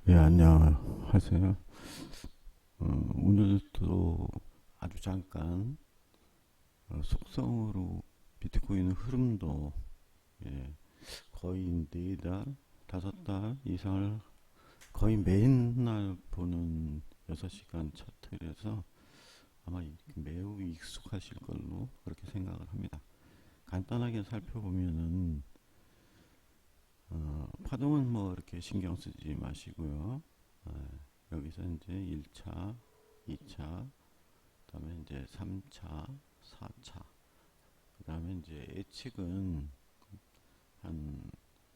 예, 안녕하세요. 오늘도 아주 잠깐 속성으로 비트코인 흐름도 예, 거의 4달, 5달 이상을 거의 매일 보는 6시간 차트라서 아마 매우 익숙하실 걸로 그렇게 생각을 합니다. 간단하게 살펴보면은 파동은 뭐 이렇게 신경 쓰지 마시고요. 여기서 이제 1차, 2차, 그다음에 이제 3차, 4차, 그다음에 이제 예측은 한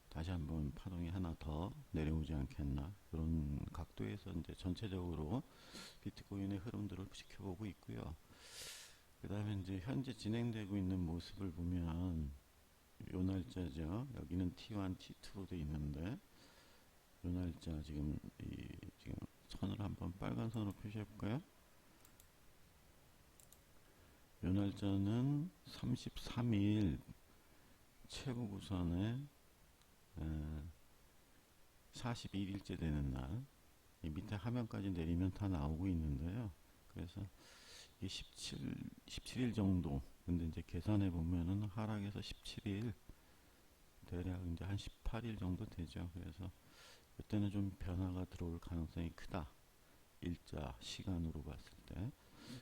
다시 한번 파동이 하나 더 내려오지 않겠나 그런 각도에서 이제 전체적으로 비트코인의 흐름들을 지켜보고 있고요. 그다음에 이제 현재 진행되고 있는 모습을 보면 요 날짜죠. 여기는 T1, T2로 돼 있는데 요 날짜 지금 선을 한번 빨간 선으로 표시해 볼까요? 요 날짜는 33일 최고 구선에 41일째 되는 날. 이 밑에 화면까지 내리면 다 나오고 있는데요. 그래서 이게 17일 정도. 근데 이제 계산해 보면은 하락에서 17일, 대략 이제 한 18일 정도 되죠. 그래서 이때는 좀 변화가 들어올 가능성이 크다. 일자 시간으로 봤을 때.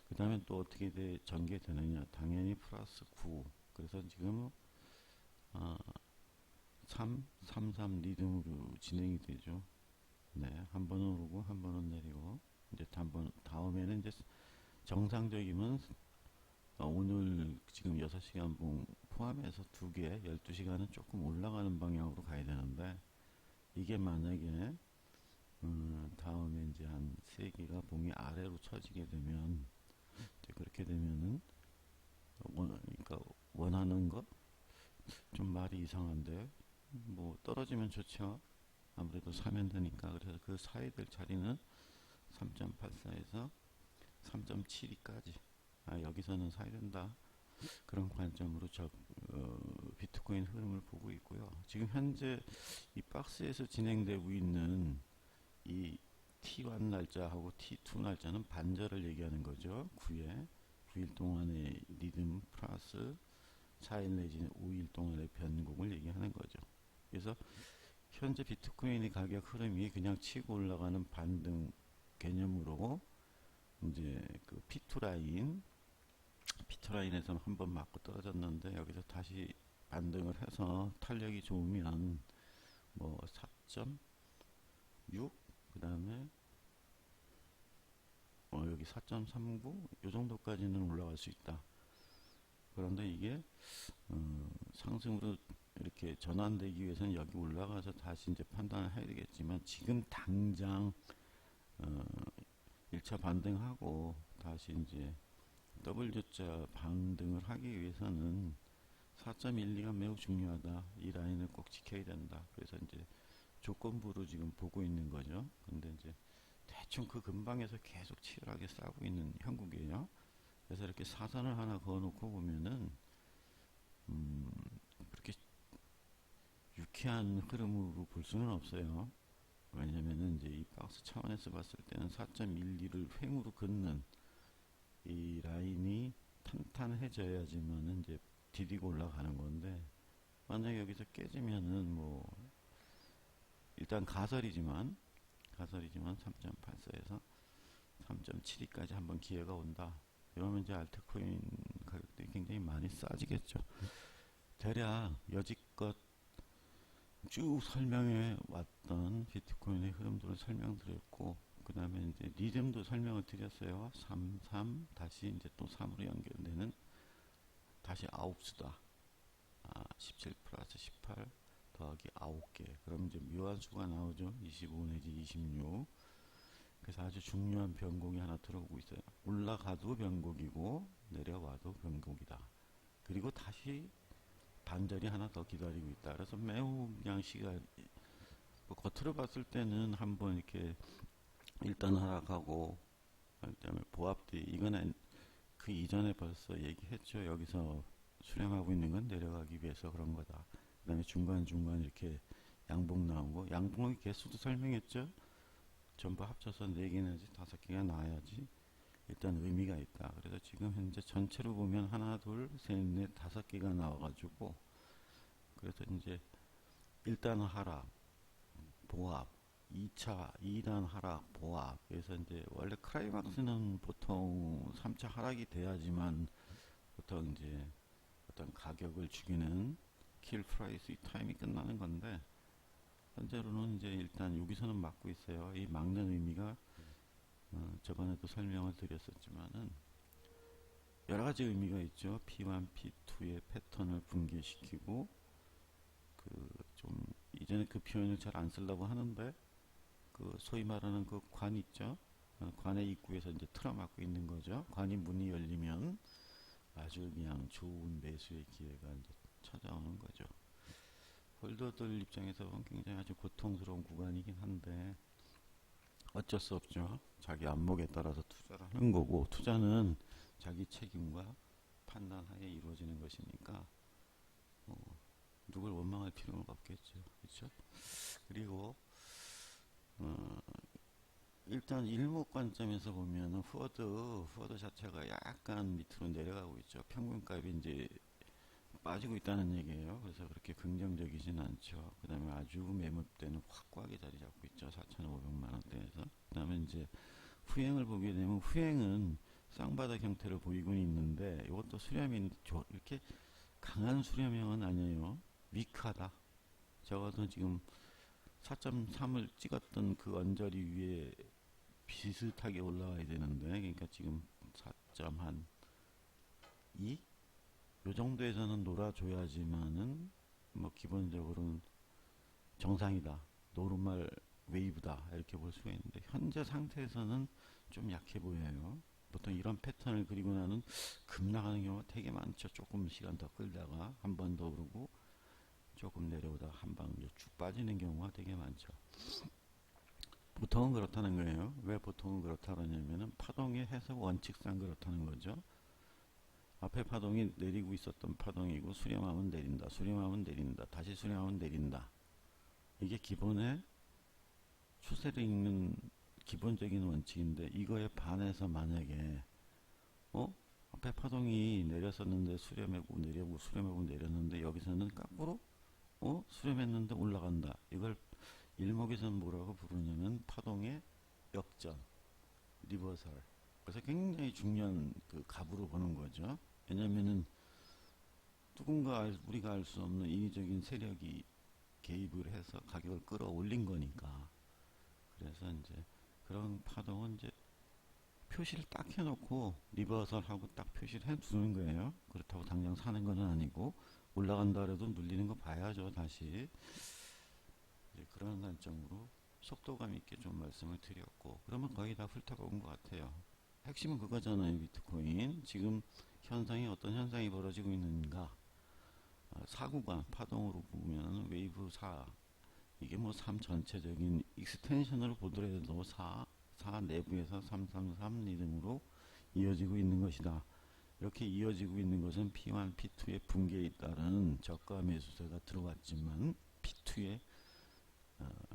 그 다음에 또 어떻게 전개되느냐. 당연히 플러스 9. 그래서 지금 아, 3, 3, 3 리듬으로 진행이 되죠. 네, 한 번은 오르고 한 번은 내리고 이제 다음에는 이제 정상적이면 오늘 지금 6시간 포함해서 두 개, 12시간은 조금 올라가는 방향으로 가야 되는데 이게 만약에 다음에 이제 한 세 개가 봉이 아래로 쳐지게 되면 이제 그렇게 되면은 그러니까 원하는 거 좀 말이 이상한데 뭐 떨어지면 좋죠. 아무래도 사면 되니까. 그래서 그 사야 될 자리는 3.84에서 3.72까지 여기서는 사야 된다. 그런 관점으로 비트코인 흐름을 보고 있고요. 지금 현재 이 박스에서 진행되고 있는 이 T1 날짜하고 T2 날짜는 반절을 얘기하는 거죠. 9일 동안의 리듬 플러스 4일 내지는 5일 동안의 변곡을 얘기하는 거죠. 그래서 현재 비트코인의 가격 흐름이 그냥 치고 올라가는 반등 개념으로 이제 그 피투라인에서 한번 맞고 떨어졌는데 여기서 다시 반등을 해서 탄력이 좋으면 뭐 4.6 그 다음에 여기 4.39 요 정도까지는 올라갈 수 있다. 그런데 이게 상승으로 이렇게 전환되기 위해서는 여기 올라가서 다시 이제 판단을 해야 되겠지만 지금 당장 어, 1차 반등하고 다시 이제 W자 반등을 하기 위해서는 4.12가 매우 중요하다. 이 라인을 꼭 지켜야 된다. 그래서 이제 조건부로 지금 보고 있는 거죠. 근데 이제 대충 그 근방에서 계속 치열하게 싸우고 있는 형국이에요. 그래서 이렇게 사선을 하나 그어놓고 보면은 그렇게 유쾌한 흐름으로 볼 수는 없어요. 왜냐면은 이제 이 박스 차원에서 봤을 때는 4.12를 횡으로 긋는 이 라인이 탄탄해져야지만 이제 디디고 올라가는 건데 만약에 여기서 깨지면은 뭐 일단 가설이지만 3.84에서 3.72까지 한번 기회가 온다. 이러면 이제 알트코인 가격들이 굉장히 많이 싸지겠죠. 대략 여지껏 쭉 설명해 왔던 비트코인의 흐름들을 설명드렸고 그 다음에 이제 리듬도 설명을 드렸어요. 3, 3 다시 이제 또 3으로 연결되는 다시 9수다. 17 플러스 18 더하기 9개. 그럼 이제 묘한 수가 나오죠. 25 내지 26. 그래서 아주 중요한 변곡이 하나 들어오고 있어요. 올라가도 변곡이고 내려와도 변곡이다. 그리고 다시 반절이 하나 더 기다리고 있다. 그래서 매우 그냥 뭐 겉으로 봤을 때는 한번 이렇게 일단 하락하고 그다음에 보합뒤 이거는 그 이전에 벌써 얘기했죠. 여기서 수렴하고 있는 건 내려가기 위해서 그런 거다. 그 다음에 중간중간 이렇게 양봉 나오고 양봉의 개수도 설명했죠. 전부 합쳐서 4개 내지 5개가 나와야지 일단 의미가 있다. 그래서 지금 현재 전체로 보면 하나, 둘, 셋, 넷, 5개가 나와가지고, 그래서 이제 1단 하락, 보합, 2차, 2단 하락, 보합. 그래서 이제 원래 크라이막스는 보통 3차 하락이 돼야지만 보통 이제 어떤 가격을 죽이는 킬 프라이스 타임이 끝나는 건데, 현재로는 이제 일단 여기서는 막고 있어요. 이 막는 의미가 저번에도 설명을 드렸었지만은 여러 가지 의미가 있죠. P1, P2의 패턴을 붕괴시키고, 그 좀 이제는 그 표현을 잘 안 쓰려고 하는데, 그 소위 말하는 그 관 있죠. 관의 입구에서 이제 틀어막고 있는 거죠. 관이 문이 열리면 아주 그냥 좋은 매수의 기회가 이제 찾아오는 거죠. 홀더들 입장에서 보면 굉장히 아주 고통스러운 구간이긴 한데 어쩔 수 없죠. 자기 안목에 따라서 투자를 하는 거고, 투자는 자기 책임과 판단하에 이루어지는 것이니까 누굴 원망할 필요는 없겠죠. 그렇죠? 그리고 일단 일목 관점에서 보면 후어드 자체가 약간 밑으로 내려가고 있죠. 평균값이 이제 빠지고 있다는 얘기예요. 그래서 그렇게 긍정적이진 않죠. 그 다음에 아주 매물대는 확고하게 자리 잡고 있죠. 4,500만 원대에서. 그 다음에 이제 후행을 보게 되면 후행은 쌍바닥 형태를 보이고 있는데 이것도 수렴이 이렇게 강한 수렴형은 아니에요. 위크하다. 적어도 지금 4.3을 찍었던 그 언저리 위에 비슷하게 올라와야 되는데, 그러니까 지금 4.2? 요 정도에서는 놀아줘야지만은 뭐 기본적으로는 정상이다, 노르말 웨이브다, 이렇게 볼 수가 있는데 현재 상태에서는 좀 약해 보여요. 보통 이런 패턴을 그리고 나는 급락하는 경우가 되게 많죠. 조금 시간 더 끌다가 한 번 더 오르고 조금 내려오다가 한 방 쭉 빠지는 경우가 되게 많죠. 보통은 그렇다는 거예요. 왜 보통은 그렇다 그러냐면은 파동의 해석 원칙상 그렇다는 거죠. 앞에 파동이 내리고 있었던 파동이고 수렴하면 내린다, 수렴하면 내린다, 다시 수렴하면 내린다. 이게 기본의 추세를 읽는 기본적인 원칙인데, 이거에 반해서 만약에 앞에 파동이 내렸었는데 수렴하고 내려오고 수렴하고 내렸는데 여기서는 거꾸로 수렴했는데 올라간다. 이걸 일목에서는 뭐라고 부르냐면 파동의 역전, 리버설. 그래서 굉장히 중요한 그 갑으로 보는 거죠. 왜냐면은 누군가 우리가 알 수 없는 인위적인 세력이 개입을 해서 가격을 끌어올린 거니까. 그래서 이제 그런 파동은 이제 표시를 딱 해놓고 리버설하고 딱 표시를 해두는 거예요. 그렇다고 당장 사는 건 아니고, 올라간다 그래도 눌리는 거 봐야죠. 다시 이제 그런 관점으로 속도감 있게 좀 말씀을 드렸고, 그러면 거의 다 훑어본 것 같아요. 핵심은 그거잖아요. 비트코인 지금 현상이 어떤 현상이 벌어지고 있는가. 사구간 파동으로 보면 웨이브 4, 이게 뭐 3 전체적인 익스텐션으로 보더라도 4 내부에서 333 리듬으로 이어지고 있는 것이다. 이렇게 이어지고 있는 것은 P1, P2의 붕괴에 따른 저가 매수세가 들어왔지만 P2의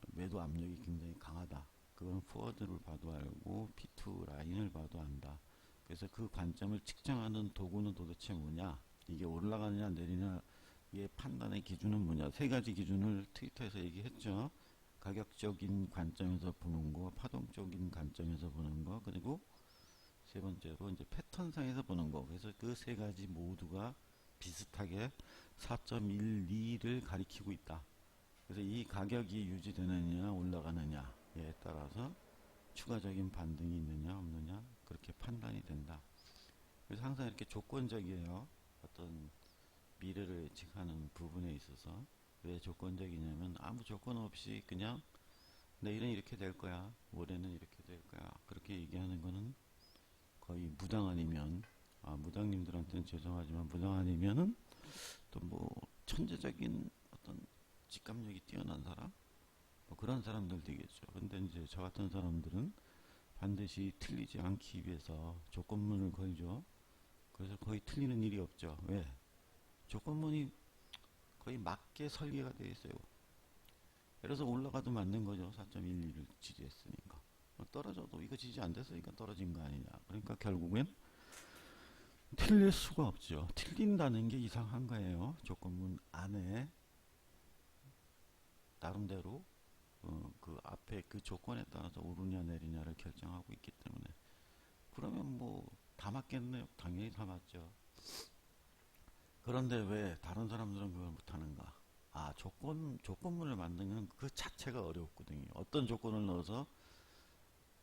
매도 압력이 굉장히 강하다. 그건 포워드를 봐도 알고 P2 라인을 봐도 안다. 그래서 그 관점을 측정하는 도구는 도대체 뭐냐, 이게 올라가느냐 내리냐, 이게 판단의 기준은 뭐냐. 세 가지 기준을 트위터에서 얘기했죠. 가격적인 관점에서 보는 거, 파동적인 관점에서 보는 거, 그리고 세 번째로 이제 패턴상에서 보는 거. 그래서 그 세 가지 모두가 비슷하게 4.12를 가리키고 있다. 그래서 이 가격이 유지되느냐 올라가느냐에 따라서 추가적인 반등이 있느냐 없느냐 그렇게 판단이 된다. 그래서 항상 이렇게 조건적이에요. 어떤 미래를 예측하는 부분에 있어서. 왜 조건적이냐면 아무 조건 없이 그냥 내일은 이렇게 될 거야, 모레는 이렇게 될 거야, 그렇게 얘기하는 거는 거의 무당 아니면, 무당님들한테는 죄송하지만 무당 아니면은 또 뭐 천재적인 어떤 직감력이 뛰어난 사람, 뭐 그런 사람들 되겠죠. 근데 이제 저 같은 사람들은 반드시 틀리지 않기 위해서 조건문을 걸죠. 그래서 거의 틀리는 일이 없죠. 왜? 조건문이 거의 맞게 설계가 되어 있어요. 그래서 올라가도 맞는 거죠. 4.12를 지지했으니까. 떨어져도 이거 지지 안 됐으니까 떨어진 거 아니냐. 그러니까 결국엔 틀릴 수가 없죠. 틀린다는 게 이상한 거예요. 조건문 안에 나름대로 그 앞에 그 조건에 따라서 오르냐 내리냐를 결정하고 있기 때문에 그러면 뭐 다 맞겠네요. 당연히 다 맞죠. 그런데 왜 다른 사람들은 그걸 못하는가? 아, 조건문을 만드는 그 자체가 어렵거든요. 어떤 조건을 넣어서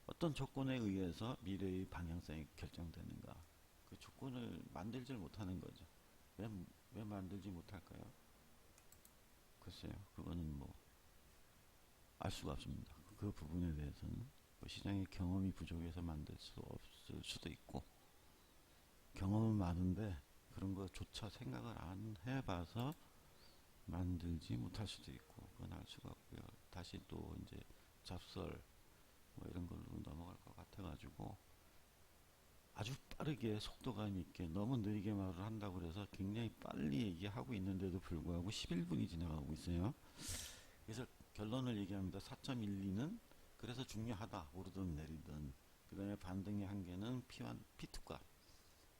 어떤 조건에 의해서 미래의 방향성이 결정되는가? 그 조건을 만들질 못하는 거죠. 왜 만들지 못할까요? 글쎄요, 그거는 뭐 알 수가 없습니다. 그 부분에 대해서는 뭐 시장의 경험이 부족해서 만들 수 없을 수도 있고, 경험은 많은데 그런 거조차 생각을 안 해봐서 만들지 못할 수도 있고, 그건 알 수가 없고요. 다시 또 이제 잡설 뭐 이런 걸로 넘어갈 것 같아가지고 아주 빠르게 속도감 있게 너무 느리게 말을 한다고 그래서 굉장히 빨리 얘기하고 있는데도 불구하고 11분이 지나가고 있어요. 그래서 결론을 얘기합니다. 4.12는 그래서 중요하다. 오르든 내리든. 그 다음에 반등의 한계는 P1, P2값.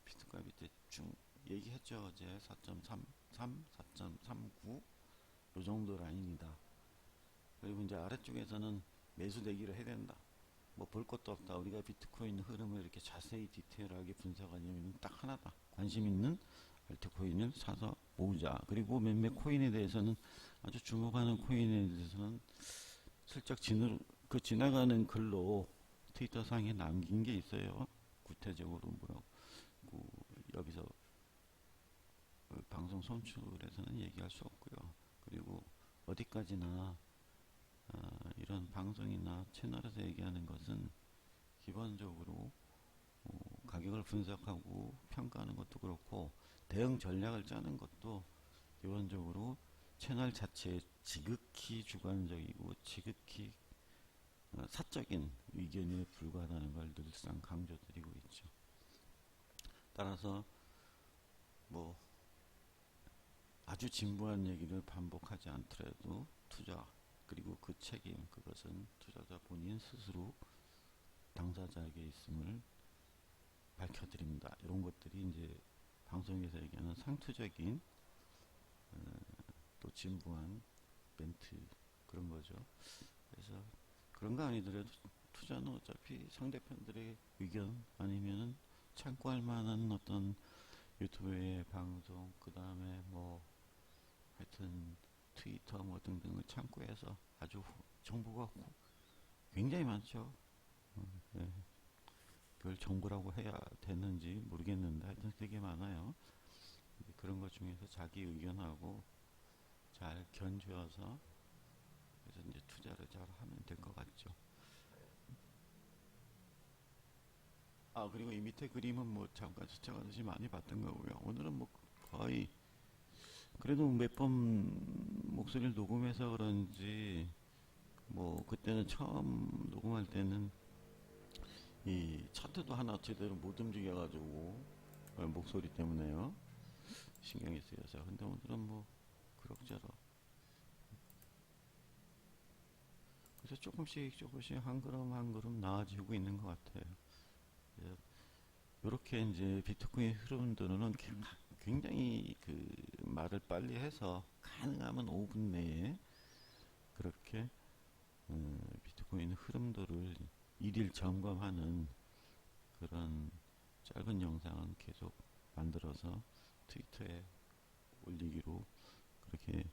P2값 밑에 쭉 얘기했죠. 어제 4.33, 4.39 요 정도 라인이다. 그리고 이제 아래쪽에서는 매수 대기를 해야 된다. 뭐 볼 것도 없다. 우리가 비트코인 흐름을 이렇게 자세히 디테일하게 분석하려면 딱 하나다. 관심 있는 알트코인을 사서 모으자. 그리고 몇몇 코인에 대해서는 아주 주목하는 코인에 대해서는 슬쩍 지나가는 글로 트위터 상에 남긴 게 있어요. 구체적으로 뭐라고 여기서 방송 송출에서는 얘기할 수 없고요. 그리고 어디까지나 이런 방송이나 채널에서 얘기하는 것은 기본적으로 가격을 분석하고 평가하는 것도 그렇고 대응 전략을 짜는 것도 기본적으로 채널 자체에 지극히 주관적이고 지극히 사적인 의견에 불과하다는 걸 늘상 강조드리고 있죠. 따라서 뭐 아주 진부한 얘기를 반복하지 않더라도 투자 그리고 그 책임 그것은 투자자 본인 스스로 당사자에게 있음을 밝혀드립니다. 이런 것들이 이제 방송에서 얘기하는 상투적인 또 진부한 멘트 그런 거죠. 그래서 그런 거 아니더라도 투자는 어차피 상대편들의 의견 아니면은 참고할 만한 어떤 유튜브의 방송 그 다음에 뭐 하여튼 트위터 뭐 등등을 참고해서 아주 정보가 굉장히 많죠. 네. 그걸 정보라고 해야 되는지 모르겠는데 하여튼 되게 많아요. 그런 것 중에서 자기 의견하고 잘 견주어서 그래서 이제 투자를 잘 하면 될 것 같죠. 아 그리고 이 밑에 그림은 뭐 잠깐 스쳐가듯이 많이 봤던 거고요. 오늘은 뭐 거의 그래도 몇 번 목소리를 녹음해서 그런지 뭐 그때는 처음 녹음할 때는 이 차트도 하나 제대로 못 움직여가지고 목소리 때문에요 신경이 쓰여서 근데 오늘은 뭐 그럭저럭 그래서 조금씩 한 걸음 한 걸음 나아지고 있는 것 같아요. 이렇게 이제 비트코인 흐름들은 굉장히 그 말을 빨리 해서 가능하면 5분 내에 그렇게 비트코인 흐름들을 일일 점검하는 그런 짧은 영상은 계속 만들어서 트위터에 올리기로 그렇게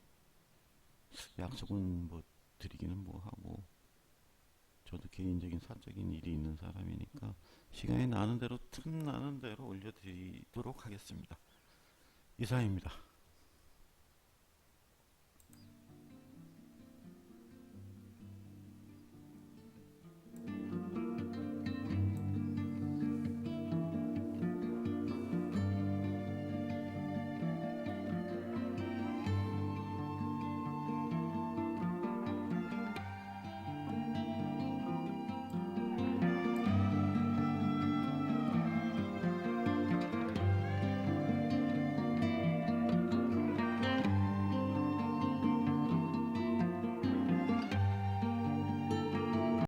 약속은 뭐 드리기는 뭐 하고 저도 개인적인 사적인 일이 있는 사람이니까 시간이 나는 대로 틈나는 대로 올려드리도록 하겠습니다. 이상입니다.